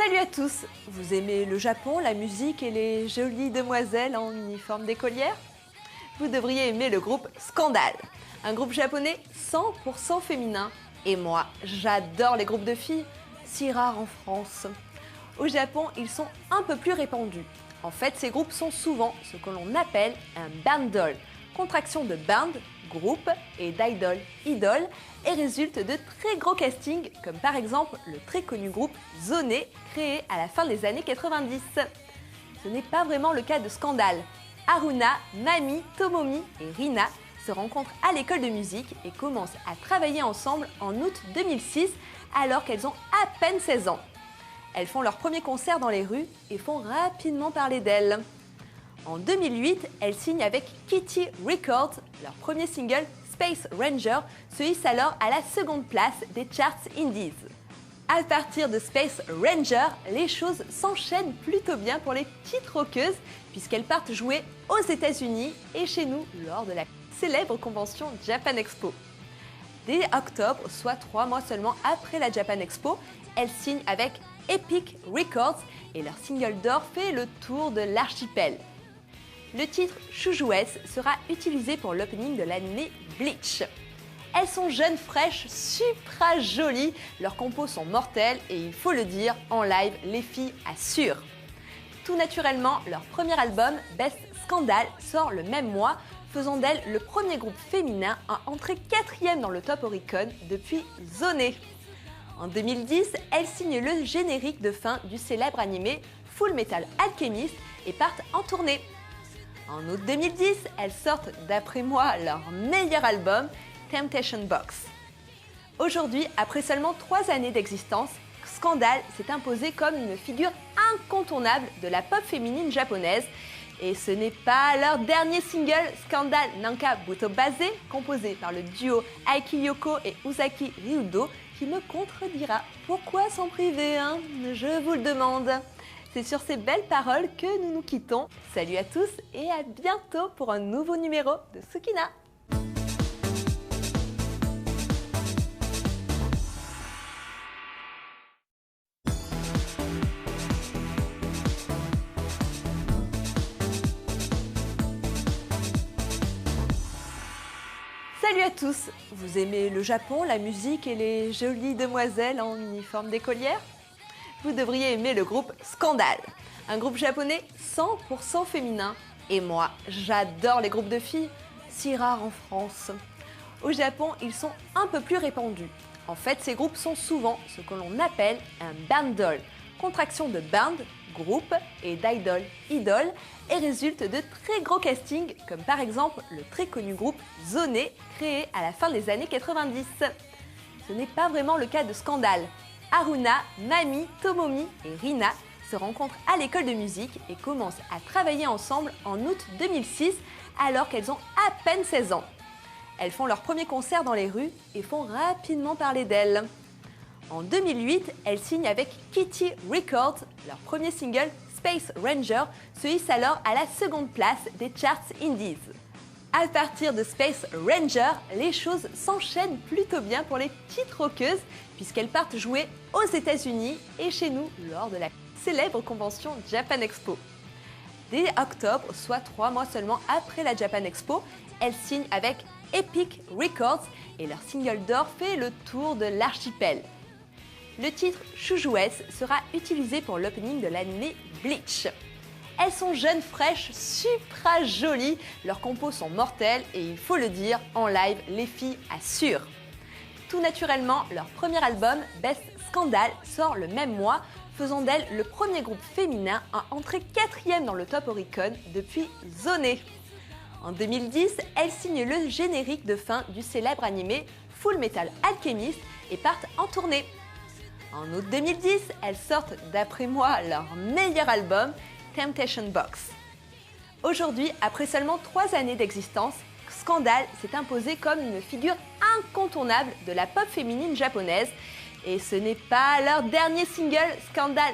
Salut à tous! Vous aimez le Japon, la musique et les jolies demoiselles en uniforme d'écolière? Vous devriez aimer le groupe Scandal, un groupe japonais 100% féminin. Et moi, j'adore les groupes de filles, si rares en France. Au Japon, ils sont un peu plus répandus. En fait, ces groupes sont souvent ce que l'on appelle un bandol, contraction de band, groupe, et d'idol, idole, et résulte de très gros castings, comme par exemple le très connu groupe Zone, créé à la fin des années 90. Ce n'est pas vraiment le cas de Scandal. Haruna, Mami, Tomomi et Rina se rencontrent à l'école de musique et commencent à travailler ensemble en août 2006, alors qu'elles ont à peine 16 ans. Elles font leur premier concert dans les rues et font rapidement parler d'elles. En 2008, elles signent avec Kitty Records. Leur premier single, Space Ranger, se hisse alors à la seconde place des charts indies. À partir de Space Ranger, les choses s'enchaînent plutôt bien pour les petites rockeuses, puisqu'elles partent jouer aux États-Unis et chez nous lors de la célèbre convention Japan Expo. Dès octobre, soit 3 mois seulement après la Japan Expo, elles signent avec Epic Records et leur single d'or fait le tour de l'archipel. Le titre Shoujoutes sera utilisé pour l'opening de l'anime Bleach. Elles sont jeunes, fraîches, supra jolies, leurs compos sont mortels et il faut le dire, en live, les filles assurent. Tout naturellement, leur premier album, Best Scandal, sort le même mois, faisant d'elles le premier groupe féminin à entrer 4e dans le top Oricon depuis Zone. En 2010, elles signent le générique de fin du célèbre animé Full Metal Alchemist et partent en tournée. En août 2010, elles sortent, d'après moi, leur meilleur album, Temptation Box. Aujourd'hui, après seulement 3 années d'existence, Scandal s'est imposé comme une figure incontournable de la pop féminine japonaise. Et ce n'est pas leur dernier single, Scandal Nanka Buto Base, composé par le duo Aiki Yoko et Usaki Ryudo, qui me contredira. Pourquoi s'en priver, hein? Je vous le demande. C'est sur ces belles paroles que nous nous quittons. Salut à tous et à bientôt pour un nouveau numéro de Tsukina. Salut à tous! Vous aimez le Japon, la musique et les jolies demoiselles en uniforme d'écolière? Vous devriez aimer le groupe Scandal, un groupe japonais 100% féminin. Et moi, j'adore les groupes de filles, si rares en France. Au Japon, ils sont un peu plus répandus. En fait, ces groupes sont souvent ce que l'on appelle un bandol, contraction de band, groupe, et d'idol, idole, et résulte de très gros castings, comme par exemple le très connu groupe Zone, créé à la fin des années 90. Ce n'est pas vraiment le cas de Scandal. Haruna, Mami, Tomomi et Rina se rencontrent à l'école de musique et commencent à travailler ensemble en août 2006, alors qu'elles ont à peine 16 ans. Elles font leur premier concert dans les rues et font rapidement parler d'elles. En 2008, elles signent avec Kitty Records. Leur premier single, Space Ranger, se hisse alors à la seconde place des charts indies. À partir de Space Ranger, les choses s'enchaînent plutôt bien pour les petites rockeuses, puisqu'elles partent jouer aux États-Unis et chez nous lors de la célèbre convention Japan Expo. Dès octobre, soit 3 mois seulement après la Japan Expo, elles signent avec Epic Records et leur single d'or fait le tour de l'archipel. Le titre Shoujoutes sera utilisé pour l'opening de l'anime Bleach. Elles sont jeunes, fraîches, supra jolies, leurs compos sont mortels et il faut le dire, en live, les filles assurent. Tout naturellement, leur premier album, Best Scandal, sort le même mois, faisant d'elles le premier groupe féminin à entrer 4e dans le top Oricon depuis Zone. En 2010, elles signent le générique de fin du célèbre animé Full Metal Alchemist et partent en tournée. En août 2010, elles sortent, d'après moi, leur meilleur album, Temptation Box. Aujourd'hui, après seulement 3 années d'existence, Scandal s'est imposé comme une figure incontournable de la pop féminine japonaise. Et ce n'est pas leur dernier single, Scandal